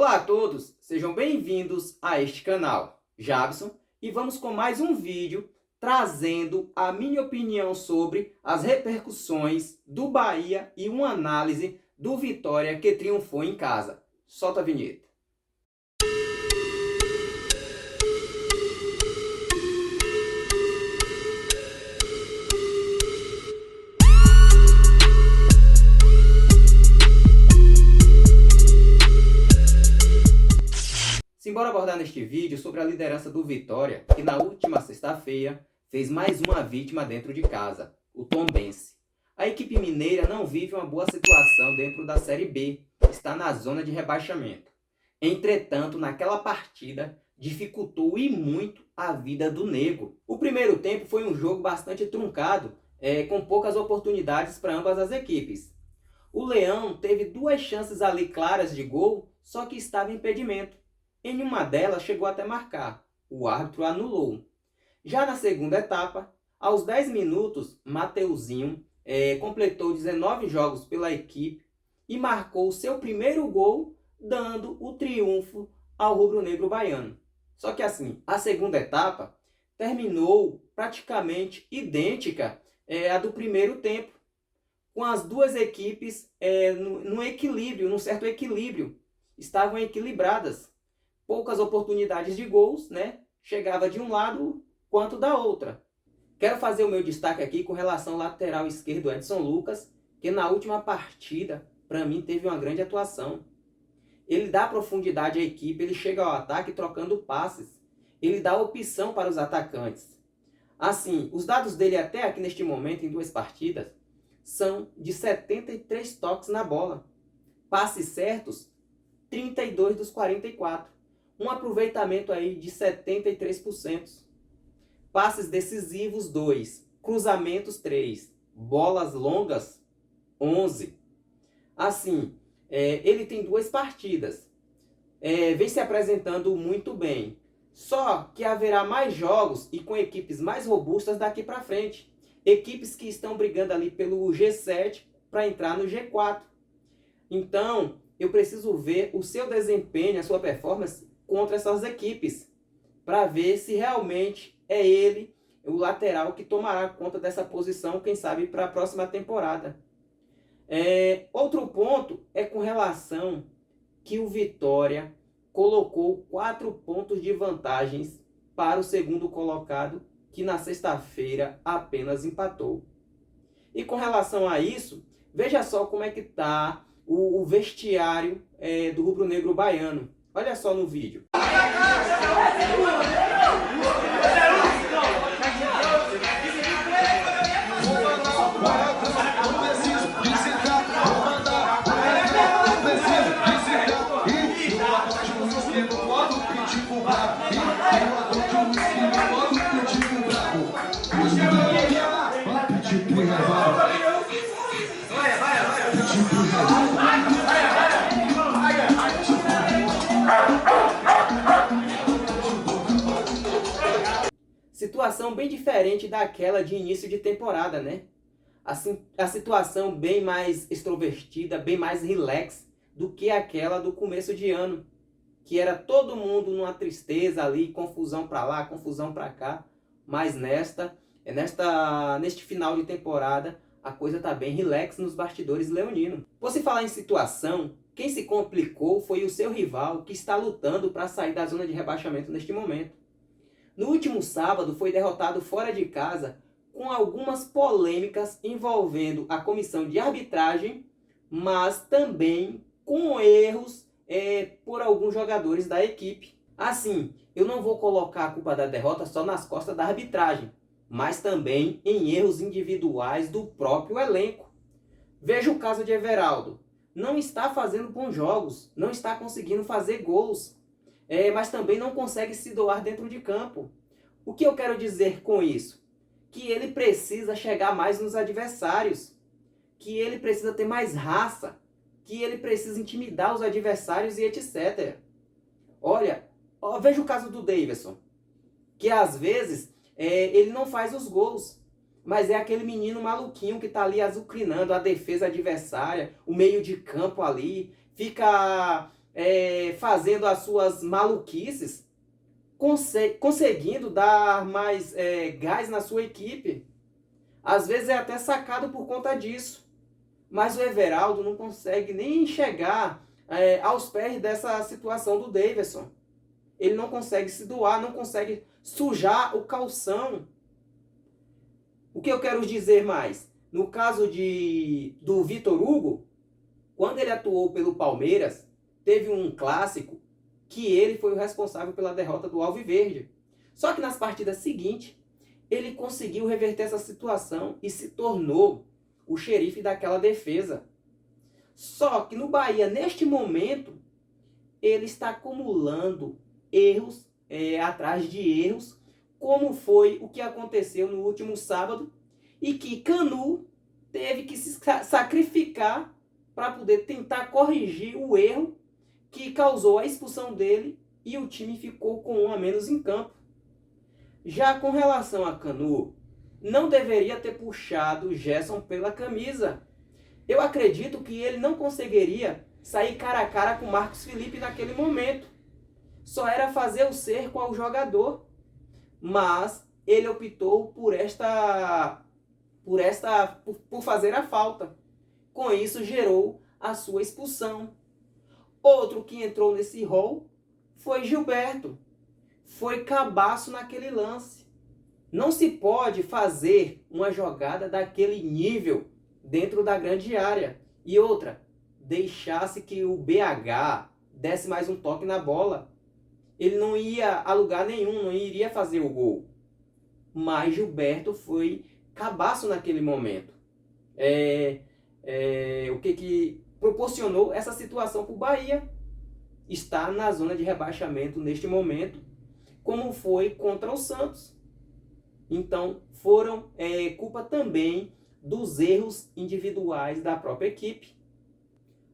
Olá a todos, sejam bem-vindos a este canal, Jabson, e vamos com mais um vídeo trazendo a minha opinião sobre as repercussões do Bahia e uma análise do Vitória que triunfou em casa. Solta a vinheta. Simbora abordar neste vídeo sobre a liderança do Vitória, que na última sexta-feira fez mais uma vítima dentro de casa, o Tombense. A equipe mineira não vive uma boa situação dentro da Série B, está na zona de rebaixamento. Entretanto, naquela partida, dificultou e muito a vida do Negro. O primeiro tempo foi um jogo bastante truncado, com poucas oportunidades para ambas as equipes. O Leão teve duas chances ali claras de gol, só que estava em impedimento. Em uma delas chegou até marcar. O árbitro anulou. Já na segunda etapa, aos 10 minutos, Mateuzinho completou 19 jogos pela equipe e marcou o seu primeiro gol, dando o triunfo ao rubro-negro baiano. Só que assim, a segunda etapa terminou praticamente idêntica à do primeiro tempo, com as duas equipes num certo equilíbrio. Estavam equilibradas. Poucas oportunidades de gols, chegava de um lado quanto da outra. Quero fazer o meu destaque aqui com relação ao lateral esquerdo Edson Lucas, que na última partida, para mim, teve uma grande atuação. Ele dá profundidade à equipe, ele chega ao ataque trocando passes. Ele dá opção para os atacantes. Assim, os dados dele até aqui neste momento, em duas partidas, são de 73 toques na bola. Passes certos, 32 dos 44. Um aproveitamento aí de 73%. Passes decisivos, 2. Cruzamentos, 3. Bolas longas, 11. Assim, ele tem duas partidas. Vem se apresentando muito bem. Só que haverá mais jogos e com equipes mais robustas daqui para frente. Equipes que estão brigando ali pelo G7 para entrar no G4. Então, eu preciso ver o seu desempenho, a sua performance contra essas equipes, para ver se realmente é ele, o lateral, que tomará conta dessa posição, quem sabe, para a próxima temporada. Outro ponto é com relação que o Vitória colocou 4 pontos de vantagens para o segundo colocado, que na sexta-feira apenas empatou. E com relação a isso, veja só como é que está o vestiário do rubro-negro baiano. Olha só no vídeo. Situação bem diferente daquela de início de temporada, Assim, a situação bem mais extrovertida, bem mais relax do que aquela do começo de ano, que era todo mundo numa tristeza ali, confusão para lá, confusão para cá. Mas neste final de temporada, a coisa tá bem relax nos bastidores leoninos. Por se falar em situação, quem se complicou foi o seu rival, que está lutando para sair da zona de rebaixamento neste momento. No último sábado foi derrotado fora de casa com algumas polêmicas envolvendo a comissão de arbitragem, mas também com erros por alguns jogadores da equipe. Assim, eu não vou colocar a culpa da derrota só nas costas da arbitragem, mas também em erros individuais do próprio elenco. Veja o caso de Everaldo. Não está fazendo bons jogos, não está conseguindo fazer gols. Mas também não consegue se doar dentro de campo. O que eu quero dizer com isso? Que ele precisa chegar mais nos adversários, que ele precisa ter mais raça, que ele precisa intimidar os adversários e etc. Olha, veja o caso do Davidson, que às vezes ele não faz os gols, mas é aquele menino maluquinho que está ali azucrinando a defesa adversária, o meio de campo ali, fica fazendo as suas maluquices, conseguindo dar mais gás na sua equipe. Às vezes é até sacado por conta disso. Mas o Everaldo não consegue nem chegar aos pés dessa situação do Daverson. Ele não consegue se doar, não consegue sujar o calção. O que eu quero dizer mais? No caso do Vitor Hugo, quando ele atuou pelo Palmeiras, teve um clássico que ele foi o responsável pela derrota do Alviverde. Só que nas partidas seguintes, ele conseguiu reverter essa situação e se tornou o xerife daquela defesa. Só que no Bahia, neste momento, ele está acumulando erros atrás de erros, como foi o que aconteceu no último sábado, e que Canu teve que se sacrificar para poder tentar corrigir o erro que causou a expulsão dele e o time ficou com um a menos em campo. Já com relação a Canu, não deveria ter puxado o Gerson pela camisa. Eu acredito que ele não conseguiria sair cara a cara com o Marcos Felipe naquele momento. Só era fazer o cerco ao jogador. Mas ele optou por fazer a falta. Com isso gerou a sua expulsão. Outro que entrou nesse rol foi Gilberto. Foi cabaço naquele lance. Não se pode fazer uma jogada daquele nível dentro da grande área. E outra, deixasse que o BH desse mais um toque na bola. Ele não ia a lugar nenhum, não iria fazer o gol. Mas Gilberto foi cabaço naquele momento. O que proporcionou essa situação para o Bahia? Está na zona de rebaixamento neste momento, como foi contra o Santos. Então, foram culpa também dos erros individuais da própria equipe.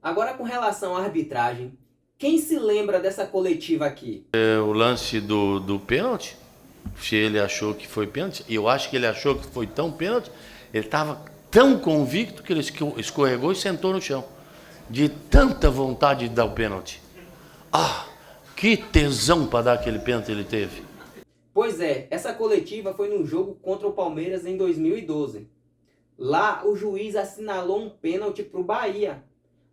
Agora, com relação à arbitragem, quem se lembra dessa coletiva aqui? O lance do pênalti, se ele achou que foi pênalti, e eu acho que ele achou que foi tão pênalti, ele estava tão convicto que ele escorregou e sentou no chão, de tanta vontade de dar o pênalti. Ah, que tesão para dar aquele pênalti ele teve. Pois é, essa coletiva foi no jogo contra o Palmeiras em 2012. Lá o juiz assinalou um pênalti para o Bahia.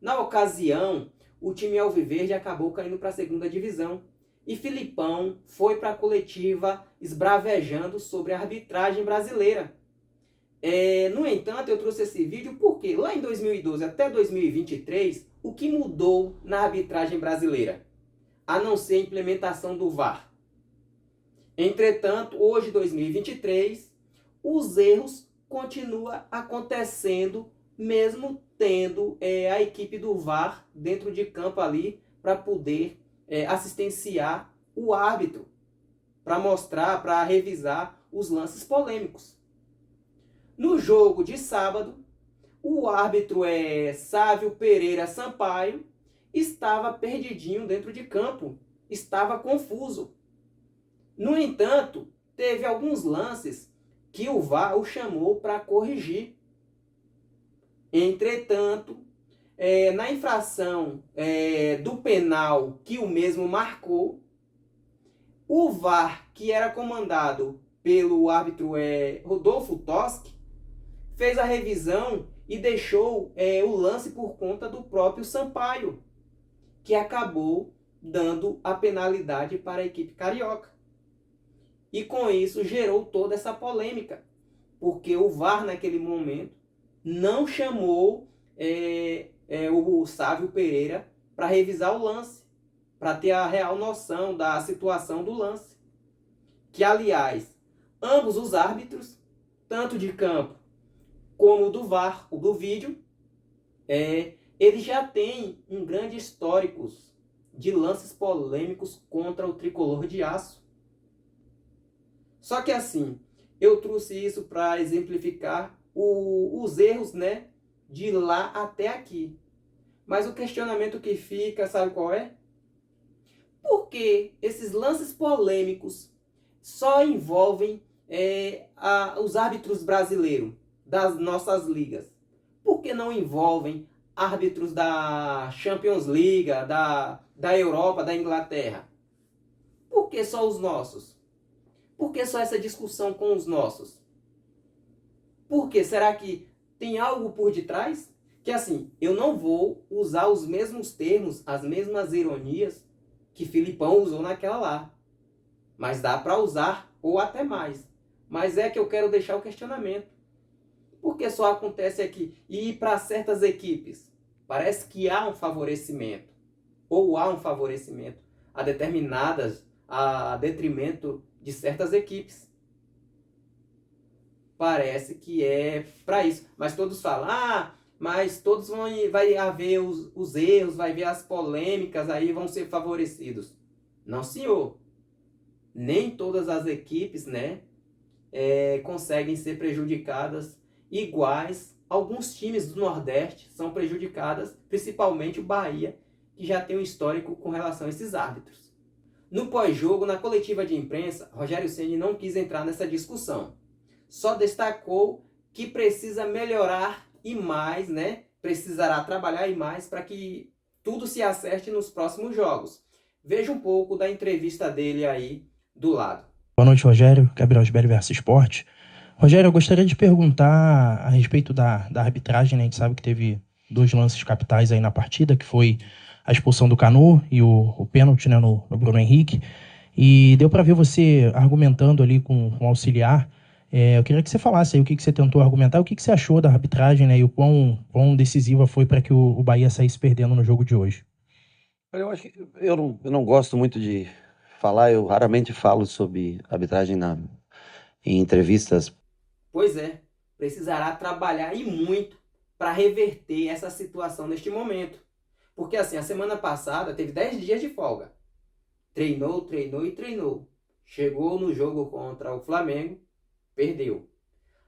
Na ocasião, o time alviverde acabou caindo para a segunda divisão. E Filipão foi para a coletiva esbravejando sobre a arbitragem brasileira. No entanto, eu trouxe esse vídeo porque lá em 2012 até 2023, o que mudou na arbitragem brasileira? A não ser a implementação do VAR. Entretanto, hoje, 2023, os erros continuam acontecendo, mesmo tendo a equipe do VAR dentro de campo ali para poder assistenciar o árbitro, para mostrar, para revisar os lances polêmicos. No jogo de sábado, o árbitro Sávio Pereira Sampaio estava perdidinho dentro de campo, estava confuso. No entanto, teve alguns lances que o VAR o chamou para corrigir. Entretanto, na infração do penal que o mesmo marcou, o VAR, que era comandado pelo árbitro Rodolfo Toschi, fez a revisão e deixou o lance por conta do próprio Sampaio, que acabou dando a penalidade para a equipe carioca. E com isso gerou toda essa polêmica, porque o VAR naquele momento não chamou o Sávio Pereira para revisar o lance, para ter a real noção da situação do lance. Que, aliás, ambos os árbitros, tanto de campo como do VAR, o do vídeo, eles já têm um grande histórico de lances polêmicos contra o tricolor de aço. Só que assim, eu trouxe isso para exemplificar os erros, de lá até aqui. Mas o questionamento que fica, sabe qual é? Por que esses lances polêmicos só envolvem os árbitros brasileiros das nossas ligas? Por que não envolvem árbitros da Champions League, da da Europa, da Inglaterra? Por que só os nossos? Por que só essa discussão com os nossos? Por que? Será que tem algo por detrás? Que assim, eu não vou usar os mesmos termos, as mesmas ironias que Filipão usou naquela lá. Mas dá para usar ou até mais. Mas é que eu quero deixar o questionamento. Por que só acontece aqui? E para certas equipes, parece que há um favorecimento. Ou há um favorecimento a determinadas, a detrimento de certas equipes. Parece que é para isso. Mas todos falam, mas todos vai haver os erros, vai haver as polêmicas, aí vão ser favorecidos. Não, senhor. Nem todas as equipes, né, conseguem ser prejudicadas iguais. Alguns times do Nordeste são prejudicadas, principalmente o Bahia, que já tem um histórico com relação a esses árbitros. No pós-jogo, na coletiva de imprensa, Rogério Ceni não quis entrar nessa discussão. Só destacou que precisa melhorar e mais, né? Precisará trabalhar e mais para que tudo se acerte nos próximos jogos. Veja um pouco da entrevista dele aí do lado. Boa noite, Rogério. Gabriel Sberry Versus Esporte. Rogério, eu gostaria de perguntar a respeito da arbitragem, né? A gente sabe que teve 2 lances capitais aí na partida, que foi a expulsão do Canu e o pênalti, né, no Bruno Henrique. E deu para ver você argumentando ali com o auxiliar. Eu queria que você falasse aí o que você tentou argumentar, o que você achou da arbitragem, né, e o quão decisiva foi para que o Bahia saísse perdendo no jogo de hoje. Eu acho que eu não gosto muito de falar, eu raramente falo sobre arbitragem em entrevistas. Pois é, precisará trabalhar e muito para reverter essa situação neste momento. Porque assim, a semana passada teve 10 dias de folga. Treinou. Chegou no jogo contra o Flamengo, perdeu.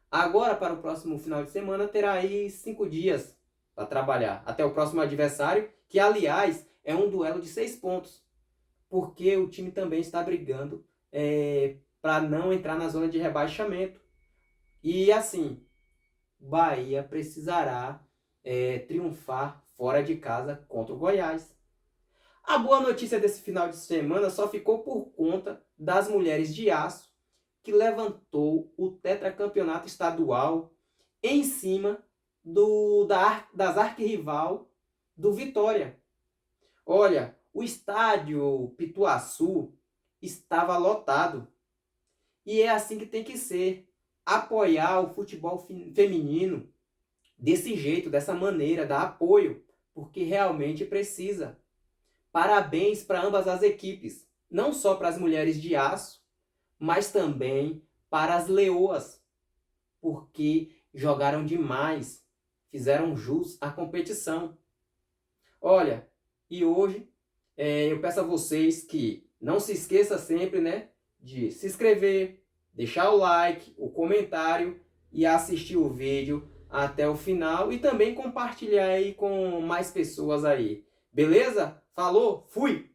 Agora, para o próximo final de semana, terá aí 5 dias para trabalhar. Até o próximo adversário, que aliás é um duelo de 6 pontos. Porque o time também está brigando para não entrar na zona de rebaixamento. E assim, Bahia precisará triunfar fora de casa contra o Goiás. A boa notícia desse final de semana só ficou por conta das Mulheres de Aço, que levantou o tetracampeonato estadual em cima das arquirrival do Vitória. Olha, o estádio Pituaçu estava lotado. E é assim que tem que ser. Apoiar o futebol feminino desse jeito, dessa maneira, dar apoio, porque realmente precisa. Parabéns para ambas as equipes, não só para as Mulheres de Aço, mas também para as Leoas, porque jogaram demais, fizeram jus à competição. Olha, e hoje eu peço a vocês que não se esqueça sempre, né, de se inscrever, deixar o like, o comentário e assistir o vídeo até o final e também compartilhar aí com mais pessoas aí. Beleza? Falou, fui!